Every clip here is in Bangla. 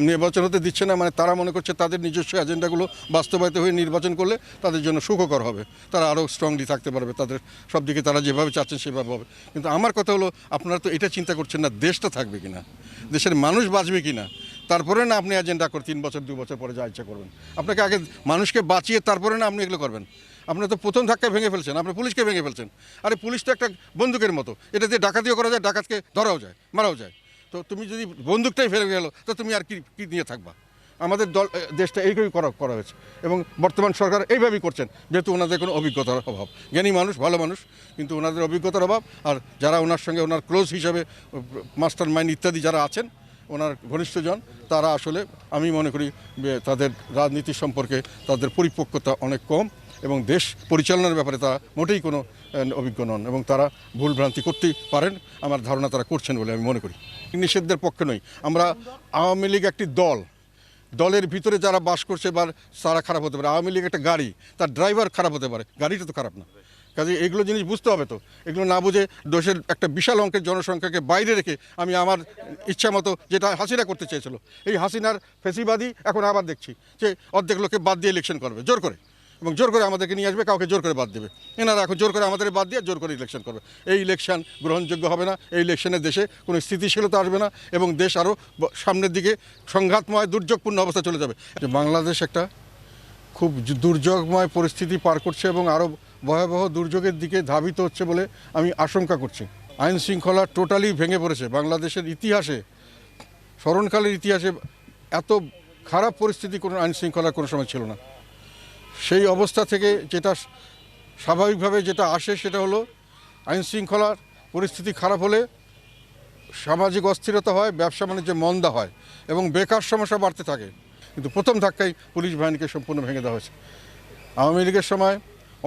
নির্বাচন হতে দিচ্ছে না, মানে তারা মনে করছে তাদের নিজস্ব এজেন্ডাগুলো বাস্তবায়িত হয়ে নির্বাচন করলে তাদের জন্য সুখকর হবে, তারা আরও স্ট্রংলি থাকতে পারবে, তাদের সব দিকে তারা যেভাবে চাচ্ছেন সেভাবে হবে। কিন্তু আমার কথা হলো, আপনারা তো এটা চিন্তা করছেন না দেশটা থাকবে কিনা, দেশের মানুষ বাঁচবে কিনা, তারপরে না আপনি এজেন্ডা করে 3 বছর 2 বছর পরে যা ইচ্ছা করবেন। আপনাকে আগে মানুষকে বাঁচিয়ে তারপরে না আপনি এগুলো করবেন। আপনারা তো প্রথম ধাক্কায় ভেঙে ফেলছেন, আপনার পুলিশকে ভেঙে ফেলছেন। আরে পুলিশ তো একটা বন্দুকের মতো, এটা দিয়ে ডাকাতিও করা যায়, ডাকাতকে ধরাও যায়, মারাও যায়। তো তুমি যদি বন্দুকটাই ফেলে গেলো তো তুমি আর কি নিয়ে থাকবা? আমাদের দেশটা এইভাবেই করা হয়েছে এবং বর্তমান সরকার এইভাবেই করছেন, যেহেতু ওনাদের কোনো অভিজ্ঞতার অভাব। জ্ঞানী মানুষ, ভালো মানুষ, কিন্তু ওনাদের অভিজ্ঞতার অভাব। আর যারা ওনার সঙ্গে ওনার ক্লোজ হিসাবে মাস্টার মাইন্ড ইত্যাদি যারা আছেন, ওনার ঘনিষ্ঠজন, তারা আসলে আমি মনে করি তাদের রাজনীতি সম্পর্কে তাদের পরিপক্কতা অনেক কম এবং দেশ পরিচালনার ব্যাপারে তারা মোটেই কোনো অভিজ্ঞ নন এবং তারা ভুলভ্রান্তি করতেই পারেন। আমার ধারণা তারা করছেন বলে আমি মনে করি। নিষেধের পক্ষে নই আমরা। আওয়ামী লীগ একটি দলের ভিতরে যারা বাস করছে বা তারা খারাপ হতে পারে। আওয়ামী লীগ একটা গাড়ি, তার ড্রাইভার খারাপ হতে পারে, গাড়িটা তো খারাপ না। কাজে এইগুলো জিনিস বুঝতে হবে। তো এগুলো না বুঝে দেশের একটা বিশাল অঙ্কের জনসংখ্যাকে বাইরে রেখে আমি আমার ইচ্ছা মতো যেটা হাসিনা করতে চেয়েছিল, এই হাসিনার ফেসিবাদী এখন আবার দেখছি যে অর্ধেক লোককে বাদ দিয়ে ইলেকশন করবে জোর করে, এবং জোর করে আমাদেরকে নিয়ে আসবে, কাউকে জোর করে বাদ দেবে। এনারা এখন জোর করে আমাদের বাদ দিয়ে জোর করে ইলেকশন করবে। এই ইলেকশন গ্রহণযোগ্য হবে না। এই ইলেকশনে দেশে কোনো স্থিতিশীলতা আসবে না এবং দেশ আরও সামনের দিকে সংঘাতময় দুর্যোগপূর্ণ অবস্থা চলে যাবে। যে বাংলাদেশ একটা খুব দুর্যোগময় পরিস্থিতি পার করছে এবং আরও ভয়াবহ দুর্যোগের দিকে ধাবিত হচ্ছে বলে আমি আশঙ্কা করছি। আইন শৃঙ্খলা টোটালি ভেঙে পড়েছে। বাংলাদেশের ইতিহাসে, স্মরণকালের ইতিহাসে এত খারাপ পরিস্থিতি কোনো আইন শৃঙ্খলার কোনো সময় ছিল না। সেই অবস্থা থেকে যেটা স্বাভাবিকভাবে যেটা আসে সেটা হলো আইন শৃঙ্খলার পরিস্থিতি খারাপ হলে সামাজিক অস্থিরতা হয়, ব্যবসা বাণিজ্যে মন্দা হয় এবং বেকার সমস্যা বাড়তে থাকে। কিন্তু প্রথম ধাক্কায় পুলিশ বাহিনীকে সম্পূর্ণ ভেঙে দেওয়া হয়েছে। আওয়ামী লীগের সময়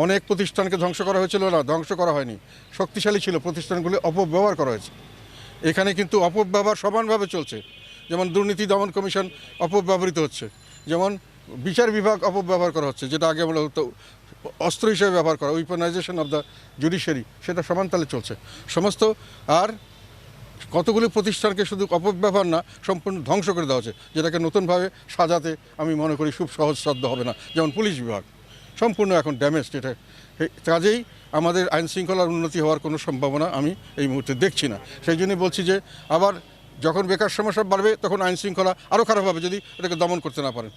অনেক প্রতিষ্ঠানকে ধ্বংস করা হয়েছিল না, ধ্বংস করা হয়নি, শক্তিশালী ছিল প্রতিষ্ঠানগুলি, অপব্যবহার করা হয়েছে। এখানে কিন্তু অপব্যবহার সমানভাবে চলছে। যেমন দুর্নীতি দমন কমিশন অপব্যবহৃত হচ্ছে, যেমন বিচার বিভাগ অপব্যবহার করা হচ্ছে, যেটা আগে বলা হতো অস্ত্র হিসেবে ব্যবহার করা, উইপনাইজেশন অফ দ্য জুডিশিয়ারি, সেটা সমানতালে চলছে সমস্ত। আর কতগুলি প্রতিষ্ঠানকে শুধু অপব্যবহার না, সম্পূর্ণ ধ্বংস করে দেওয়া হচ্ছে, যেটাকে নতুনভাবে সাজাতে আমি মনে করি খুব সহজসাধ্য হবে না। যেমন পুলিশ বিভাগ সম্পূর্ণ এখন ড্যামেজড। এটা কাজেই আমাদের আইন শৃঙ্খলার উন্নতি হওয়ার কোনো সম্ভাবনা আমি এই মুহূর্তে দেখছি না। সেই জন্যই বলছি যে আবার যখন বেকার সমস্যা বাড়বে তখন আইন শৃঙ্খলা আরও খারাপ হবে যদি এটাকে দমন করতে না পারেন।